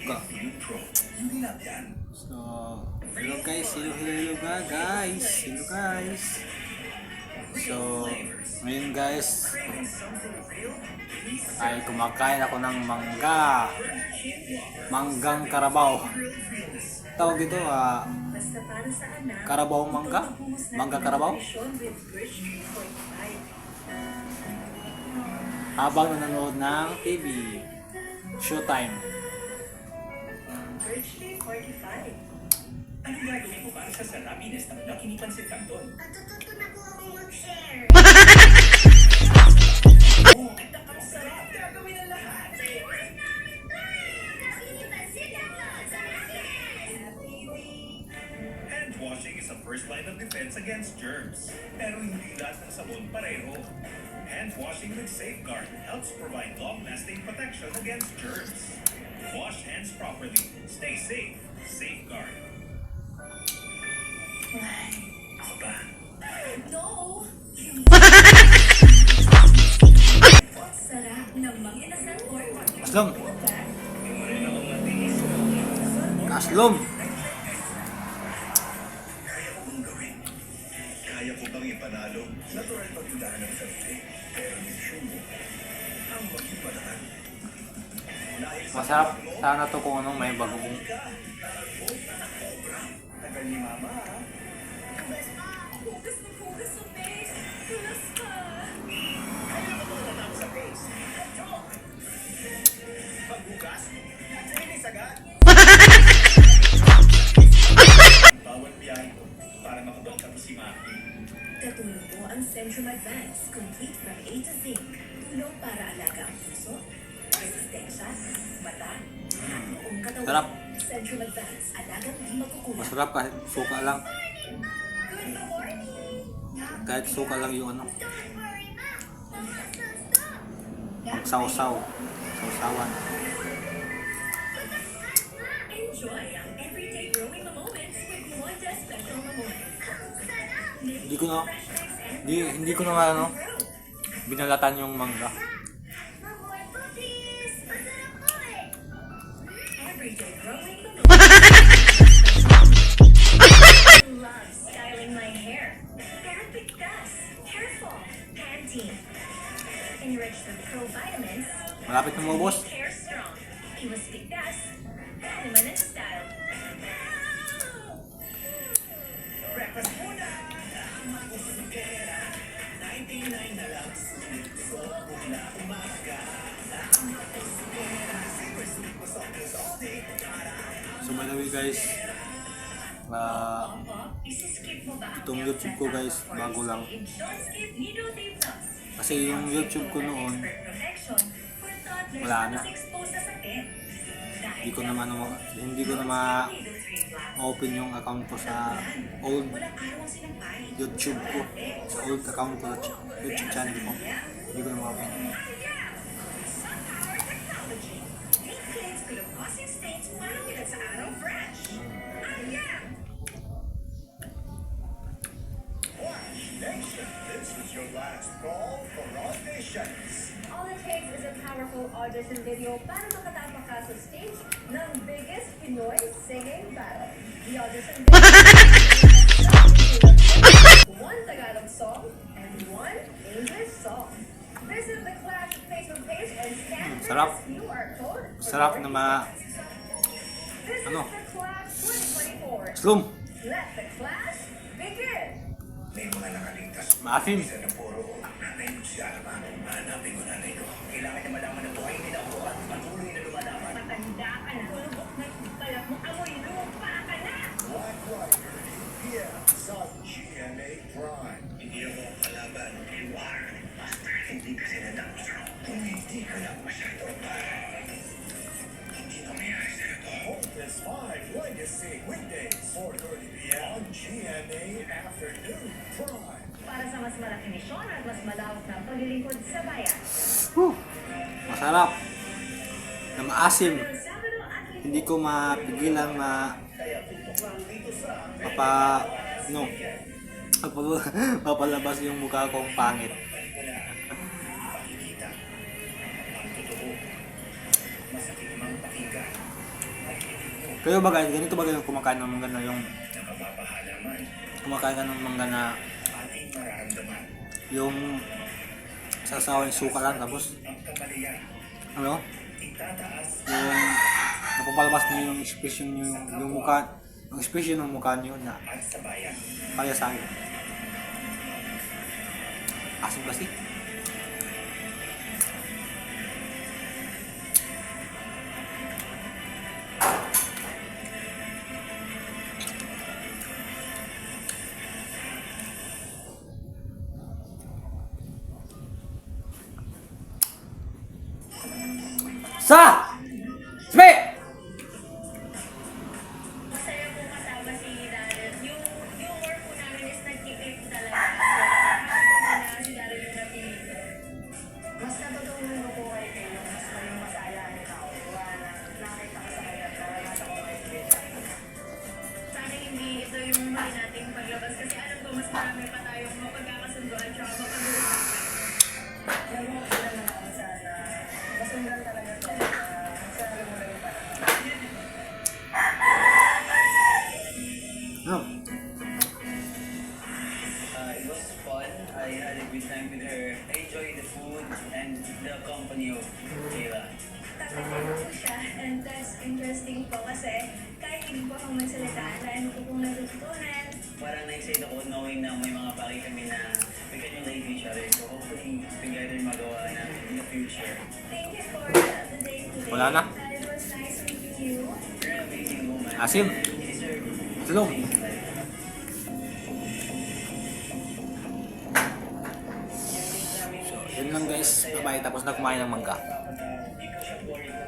suka. So, hello guys. Hello guys. So, ngayon guys, ay kumakain ako ng manggang karabaw. Tawag dito, karabaw mangga karabaw. Habang nanonood ng TV, Showtime. Ano gagawin mo para sa sarapines na nakinipan si Canton? Matututo na po akong mag-share. Oo, at nakasarap. Gagawin ang lahat. Favorite namin to eh! Nakinipan si Canton sa Hand washing is a first line of defense against germs. Pero hindi lahat ng sabon pareho. Hand washing with Safeguard helps provide long-lasting protection against germs. Wash hands properly. Stay safe. Safeguard. Ako ba? No! Sarap ng mga inasal or Aslom. Hindi mo rin ako matiis. Aslom. Kaya ko bang gawin? Kaya ko bang ipanalo? Natural pagtindaan ng sarili. Pero misyon mo ang maging paraan. Masarap sana to kung anong may bagong. Tagal ni Mama, ha? Hugas ng hugas ng face. Hugas ka. Kaya ko bang natapos sa face? Pagbukas, linis agad. Bawat biyahe ko para makabalik ako si Maki. Katulong po ang Centrum Advance, complete from A to Z. Tulong para alaga ang puso, resistensya, mata, at buong katawan. Sarap. Centrum Advance, alagang di magkukulang. Masarap kahit suka lang. Good morning! Kahit suka lang yung ano. Don't worry, Ma. Sausaw. Sausawan. Enjoy ang everyday growing moments with Wanda Special Moments. Ang sarap! Hindi ko na nga ano, binalatan yung mangga. Mamoy puppies! Masarap po eh! Everyday growing moments. Love styling my hair. Pero bigkas, hair fall, Pantene. Enriched with pro-vitamins. Malapit na maubos. Hair strong. Iwas bigkas. Vitamin and style. Breakfast muna! Ang magusugera. 99 na lang. So, mula umaga. Ang magusugera. Super sweet masakit all day. So by the way guys, Isi-skip mo ba? itong YouTube ko guys, bago lang. Don't skip Nido Day Plus. Kasi yung YouTube ko noon, Protection for toddlers wala na. exposed sa sakit. Hindi ko na ma-open yung account ko sa old Walang araw ang sinampay. YouTube ko. Sa old account ko, YouTube channel ko. Hindi ko na ma-open. Our technology. Make kids could have causing stains parang bilang sa araw fresh. Yeah! Wash Nation. This is your last call for auditions. All it takes is a powerful audition video para makatapak ka sa stage ng biggest Pinoy singing battle. The audition video one Tagalog song and one English song. Visit the Clash Facebook page and scan Sarap. this QR code. Sarap na This ano? is the Clash 2024. Slum! Let the clash begin. May mga nakaligtas. Maasim! Isa na puro. Nanay mo siya naman. Hanapin ko nanay ko. Kailangan niya malaman na buhay nila ako at patuloy na lumalaban. Matanda ka na. Tulubok na balak mo amoy lupa ka na. Black Rider. Yeah, sa GMA Prime. Hindi ako ang kalaban. You are. Basta hindi kasi natapos ako. Kung hindi ka lang masyado pa. Hindi nangyayari sa'yo to. Hopeless 5 Legacy. Weekdays, 4:30 p.m. on GMA Afternoon Prime. Para sa mas malaking misyon at mas malawak na paglilingkod sa bayan. Masarap! Na maasim! Sabado at Linggo, Hindi ko mapigilan papalabas yung mukha kong pangit. Pakikita ang totoo. Masakit mang pakinggan. Kayo ba guys, ganito ba kayo kumakain ng mangga na yung Nakapapahalaman, kumakain ka ng mangga na ating mararamdaman. yung sasawa yung suka lang tapos Ang kamalian, ano? itataas Yung napapalabas niyo yung expression niyo yung mukha, yung expression ng mukha niyo na at sabayan. kaya sa akin. Asim kasi. Sa! Sme! Masaya po kasama si Daryl. Yung work po namin is nag-keep talaga. So, happy po na si Daryl yung napili. Mas natutunan ko po kay Tayo, mas maging masaya ni Tao. Wala na, nakita ko sa kanya na wala sa kong sana hindi ito yung mali nating paglabas kasi alam ko mas marami pa tayong mapagkakasunduan tsaka mapag-uusapan. Nag-work ko naman ako sana. Masundan talaga tayo. Sana mo lang yung Ano? It was fun. I had a good time with her. I enjoyed the food and the company of Kayla. Tatagyan ko siya and that's interesting po kasi kahit hindi po ako magsalita, dahil ko pong natutunan. Parang na-excite ako knowing na may mga bagay kami na we can relate to each other. So hopefully, together magawa namin in the future. Thank you for the day today. Wala na. It was nice meeting you. You're an amazing woman. Asim. You deserve Tulong. things like So, yun lang guys. Bye-bye. Tapos na kumain ng mangga. Hindi ko siya boring.